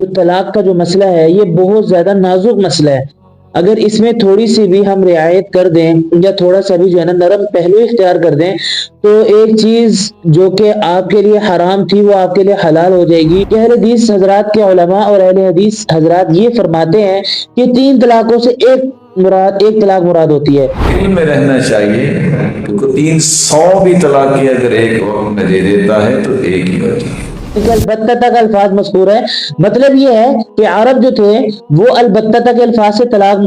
جو طلاق کا جو مسئلہ ہے یہ بہت زیادہ نازک مسئلہ ہے۔ اگر اس میں تھوڑی سی بھی ہم رعایت کر دیں یا تھوڑا سا بھی جو ہے نا نرم پہلو اختیار کر دیں تو ایک چیز جو کہ آپ کے لیے حرام تھی وہ آپ کے لیے حلال ہو جائے گی۔ کہ اہل حدیث حضرات کے علماء اور اہل حدیث حضرات یہ فرماتے ہیں کہ 3 طلاقوں سے ایک طلاق مراد ہوتی ہے۔ علم میں رہنا چاہیے کہ 300 بھی طلاقیں اگر ایک وقت میں دے دیتا ہے تو ایک ہی ہوتی ہے۔ البتہ تک الفاظ مذکور ہے، مطلب یہ ہے کہ عرب جو تھے وہ البتہ تک الفاظ سے طلاق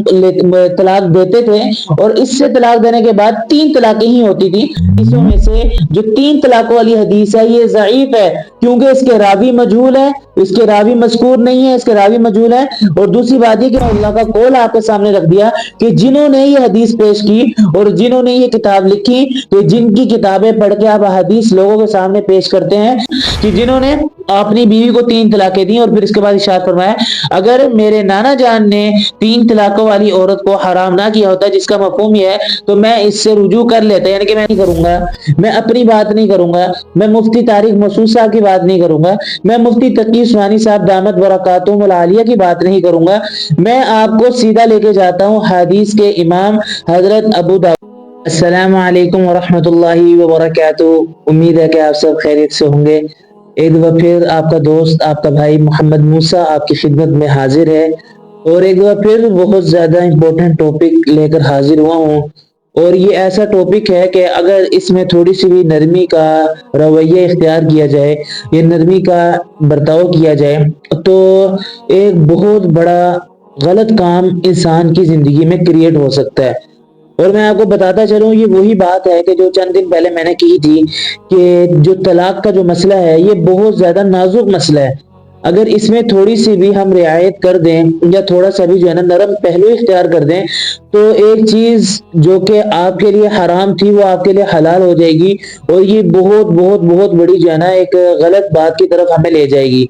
دیتے تھے، اور اس سے طلاق دینے کے بعد 3 طلاقیں ہی ہوتی تھی۔ اس میں سے جو 3 طلاقوں والی حدیث ہے یہ ضعیف ہے، کیونکہ اس کے راوی مجہول ہے، اس کے راوی مذکور نہیں ہے، اس کے راوی مجہول ہے۔ اور دوسری بات یہ کہ اللہ کا قول آپ کے سامنے رکھ دیا کہ جنہوں نے یہ حدیث پیش کی اور جنہوں نے یہ کتاب لکھی، کہ جن کی کتابیں پڑھ کے آپ حدیث لوگوں کے سامنے پیش کرتے ہیں کہ جنہوں نے اپنی بیوی کو 3 طلاقیں دی، اور پھر اس کے بعد ارشاد فرمایا اگر میرے نانا جان نے 3 طلاقوں والی عورت کو حرام نہ کیا ہوتا، جس کا مفہوم یہ ہے تو میں اس سے رجوع کر لیتا، یعنی کہ میں نہیں کروں گا، میں اپنی بات نہیں کروں گا، میں مفتی طارق مسعود صاحب کی بات نہیں کروں گا، میں مفتی تقی عثمانی صاحب دامت برکاتہم العالیہ کی بات نہیں کروں گا، میں آپ کو سیدھا لے کے جاتا ہوں حدیث کے امام حضرت ابو داؤد۔ السلام علیکم ورحمۃ اللہ وبرکاتہ، امید ہے کہ آپ سب خیریت سے ہوں گے۔ ایک دفعہ پھر آپ کا دوست، آپ کا بھائی محمد موسیٰ آپ کی خدمت میں حاضر ہے، اور ایک دفعہ پھر بہت زیادہ امپورٹنٹ ٹاپک لے کر حاضر ہوا ہوں۔ اور یہ ایسا ٹاپک ہے کہ اگر اس میں تھوڑی سی بھی نرمی کا رویہ اختیار کیا جائے یا نرمی کا برتاؤ کیا جائے تو ایک بہت بڑا غلط کام انسان کی زندگی میں کریٹ ہو سکتا ہے۔ اور میں آپ کو بتاتا چلوں یہ وہی بات ہے کہ جو چند دن پہلے میں نے کی تھی کہ جو طلاق کا جو مسئلہ ہے یہ بہت زیادہ نازک مسئلہ ہے۔ اگر اس میں تھوڑی سی بھی ہم رعایت کر دیں یا تھوڑا سا بھی جو ہے نا نرم پہلو اختیار کر دیں تو ایک چیز جو کہ آپ کے لیے حرام تھی وہ آپ کے لیے حلال ہو جائے گی، اور یہ بہت بہت بہت بڑی جو ہے نا ایک غلط بات کی طرف ہمیں لے جائے گی۔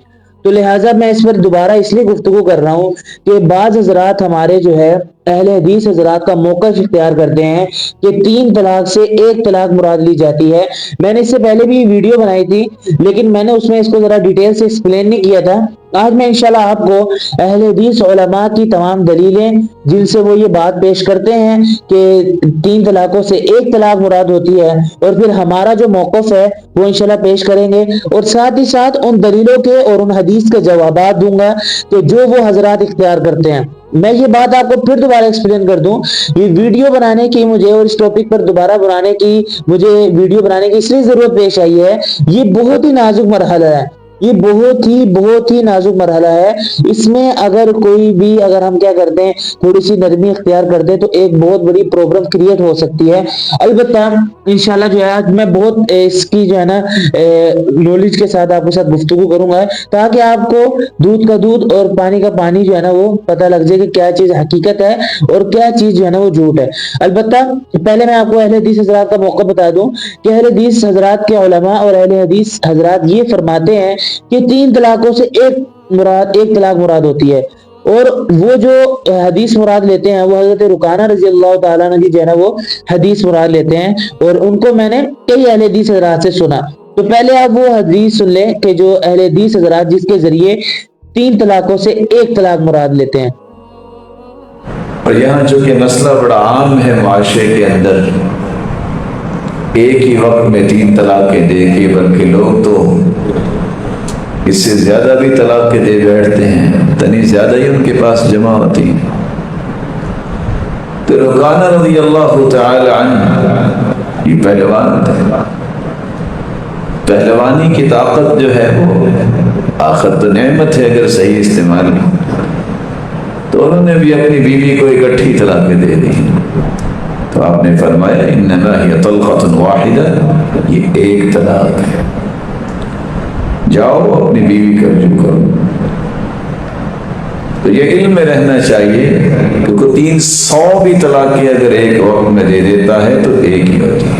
تو لہٰذا میں اس پر دوبارہ اس لیے گفتگو کر رہا ہوں کہ بعض حضرات ہمارے جو ہے اہل حدیث حضرات کا موقف اختیار کرتے ہیں کہ 3 طلاق سے 1 طلاق مراد لی جاتی ہے۔ میں نے اس سے پہلے بھی ویڈیو بنائی تھی، لیکن میں نے اس میں اس کو ذرا ڈیٹیل سے ایکسپلین نہیں کیا تھا۔ آج میں انشاءاللہ آپ کو اہل حدیث علماء کی تمام دلیلیں جن سے وہ یہ بات پیش کرتے ہیں کہ 3 طلاقوں سے 1 طلاق مراد ہوتی ہے، اور پھر ہمارا جو موقف ہے وہ انشاءاللہ پیش کریں گے، اور ساتھ ہی ساتھ ان دلیلوں کے اور ان حدیث کے جوابات دوں گا کہ جو وہ حضرات اختیار کرتے ہیں۔ میں یہ بات آپ کو پھر دوبارہ ایکسپلین کر دوں، یہ ویڈیو بنانے کی مجھے اور اس ٹاپک پر دوبارہ بنانے کی مجھے ویڈیو بنانے کی اس لیے ضرورت پیش آئی ہے، یہ بہت ہی نازک مرحلہ ہے، یہ بہت ہی نازک مرحلہ ہے۔ اس میں اگر کوئی بھی اگر ہم کیا کرتے ہیں تھوڑی سی نرمی اختیار کر دیں تو ایک بہت بڑی پرابلم کریٹ ہو سکتی ہے۔ البتہ انشاءاللہ جو ہے آج میں بہت اس کی جو ہے نا نالج کے ساتھ آپ کے ساتھ گفتگو کروں گا، تاکہ آپ کو دودھ کا دودھ اور پانی کا پانی جو ہے نا وہ پتہ لگ جائے کہ کیا چیز حقیقت ہے اور کیا چیز جو ہے نا وہ جھوٹ ہے۔ البتہ پہلے میں آپ کو اہل حدیث حضرات کا موقع بتا دوں کہ اہل حدیث حضرات کے علماء اور اہل حدیث حضرات یہ فرماتے ہیں کہ 3 طلاقوں سے ایک طلاق مراد ہوتی ہے، اور وہ جو حدیث مراد لیتے ہیں وہ حضرت رکانہ رضی اللہ تعالیٰ عنہ کی جو ہے نا وہ حدیث مراد لیتے ہیں، اور ان کو میں نے کئی اہل حدیث حضرات سے سنا۔ تو پہلے آپ وہ حدیث سن لیں کہ جو اہل حدیث حضرات جس کے ذریعے 3 طلاقوں سے 1 طلاق مراد لیتے ہیں۔ اور یہاں جو کہ مسئلہ بڑا عام ہے معاشرے کے اندر، ایک ہی وقت میں 3 طلاقیں دے کے، بلکہ لوگ تو اس سے زیادہ بھی طلاقیں دے بیٹھتے ہیں، اتنی زیادہ ہی ان کے پاس جمع ہوتی ہیں۔ تو رکانہ رضی اللہ تعالی عنہ یہ پہلوان تھے، پہلوانی کی طاقت جو ہے وہ آخر تو نعمت ہے اگر صحیح استعمال ہو، تو انہوں نے بھی اپنی بیوی کو اکٹھی طلاقیں دے دی۔ تو آپ نے فرمایا انما ہی طلقۃ واحدہ، یہ 1 طلاق ہے، جاؤ اپنی بیوی کا رجوع کرو۔ تو یہ علم میں رہنا چاہیے کہ 300 بھی طلاقیں اگر ایک وقت میں دے دیتا ہے تو ایک ہی ہوتی ہے۔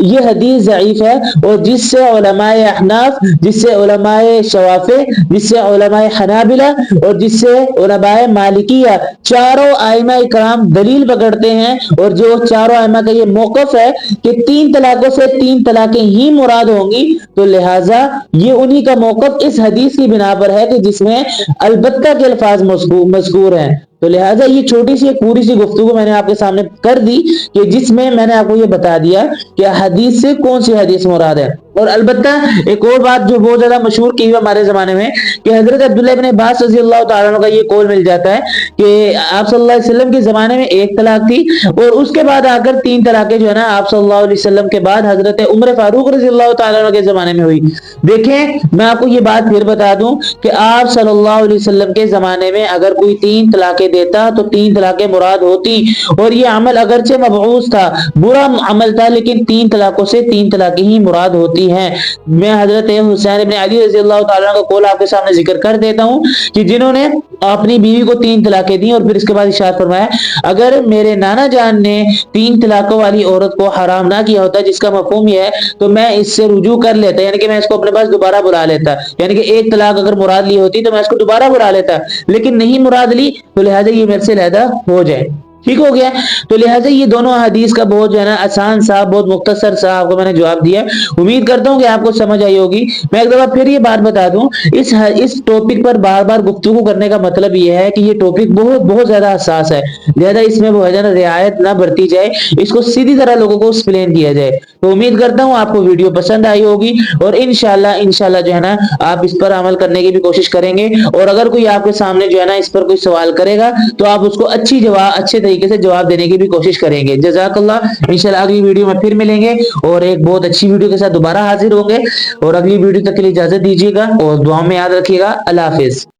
یہ حدیث ضعیف ہے، اور جس سے علماء احناف، جس سے علماء شوافع، جس سے علماء حنابلہ اور جس سے علماء مالکیہ، چاروں ائمہ کرام دلیل پکڑتے ہیں، اور جو چاروں ائمہ کا یہ موقف ہے کہ 3 طلاقوں سے 3 طلاقیں ہی مراد ہوں گی، تو لہٰذا یہ انہی کا موقف اس حدیث کی بنا پر ہے کہ جس میں البتہ کے الفاظ مذکور ہیں۔ تو لہٰذا یہ چھوٹی سی ایک پوری سی گفتگو میں نے آپ کے سامنے کر دی کہ جس میں میں نے آپ کو یہ بتا دیا کہ حدیث سے کون سی حدیث مراد ہے۔ اور البتہ ایک اور بات جو بہت زیادہ مشہور کی ہوئی ہمارے زمانے میں کہ حضرت عبداللہ ابن عباس رضی اللہ تعالیٰ عنہ کا یہ قول مل جاتا ہے کہ آپ صلی اللہ علیہ وسلم کے زمانے میں 1 طلاق تھی، اور اس کے بعد آ کر 3 طلاقیں جو ہے نا آپ صلی اللہ علیہ وسلم کے بعد حضرت عمر فاروق رضی اللہ تعالیٰ عنہ کے زمانے میں ہوئی۔ دیکھیں میں آپ کو یہ بات پھر بتا دوں کہ آپ صلی اللہ علیہ وسلم کے زمانے میں اگر کوئی 3 طلاقیں دیتا تو 3 طلاقیں مراد ہوتی، اور یہ عمل اگرچہ مبعوث تھا، برا عمل تھا، لیکن 3 طلاقوں سے 3 طلاقیں ہی مراد ہوتی ہیں۔ میں حضرت حسین ابن علی رضی اللہ تعالیٰ کا قول آپ کے سامنے ذکر کر دیتا ہوں کہ جنہوں نے اپنی بیوی کو 3 طلاقیں دیں، اور پھر اس کے بعد ارشاد فرمایا اگر میرے نانا جان نے 3 طلاقوں والی عورت کو حرام نہ کیا ہوتا، جس کا مفہوم یہ ہے تو میں اس سے رجوع کر لیتا، یعنی کہ میں اس کو اپنے پاس دوبارہ بلا لیتا، یعنی کہ 1 طلاق اگر مراد لی ہوتی تو میں اس کو دوبارہ بلا لیتا، لیکن نہیں مراد لی تو لہٰذا یہ میرے سے علیحدہ ہو جائے۔ ٹھیک ہو گیا؟ تو لہٰذا یہ دونوں حدیث کا بہت جو ہے نا آسان سا، بہت مختصر سا آپ کو میں نے جواب دیا۔ امید کرتا ہوں کہ آپ کو سمجھ آئی ہوگی۔ میں ایک دفعہ پھر یہ بات بتا دوں، اس ٹاپک پر بار بار گفتگو کرنے کا مطلب یہ ہے کہ یہ ٹاپک بہت بہت زیادہ حساس ہے، لہذا اس میں وہ ہے نا رعایت نہ برتی جائے، اس کو سیدھی طرح لوگوں کو ایکسپلین کیا جائے۔ تو امید کرتا ہوں آپ کو ویڈیو پسند آئی ہوگی، اور انشاءاللہ جو ہے نا آپ اس پر عمل کرنے کی بھی کوشش کریں گے، اور اگر کوئی آپ کے سامنے جو ہے نا اس پر کوئی سوال کرے گا تو آپ اس کو اچھے طریقے سے جواب دینے کی بھی کوشش کریں گے۔ جزاک اللہ۔ انشاءاللہ اگلی ویڈیو میں پھر ملیں گے، اور ایک بہت اچھی ویڈیو کے ساتھ دوبارہ حاضر ہوں گے، اور اگلی ویڈیو تک کے لیے اجازت دیجیے گا، اور دعاؤں میں یاد رکھیے گا۔ اللہ حافظ۔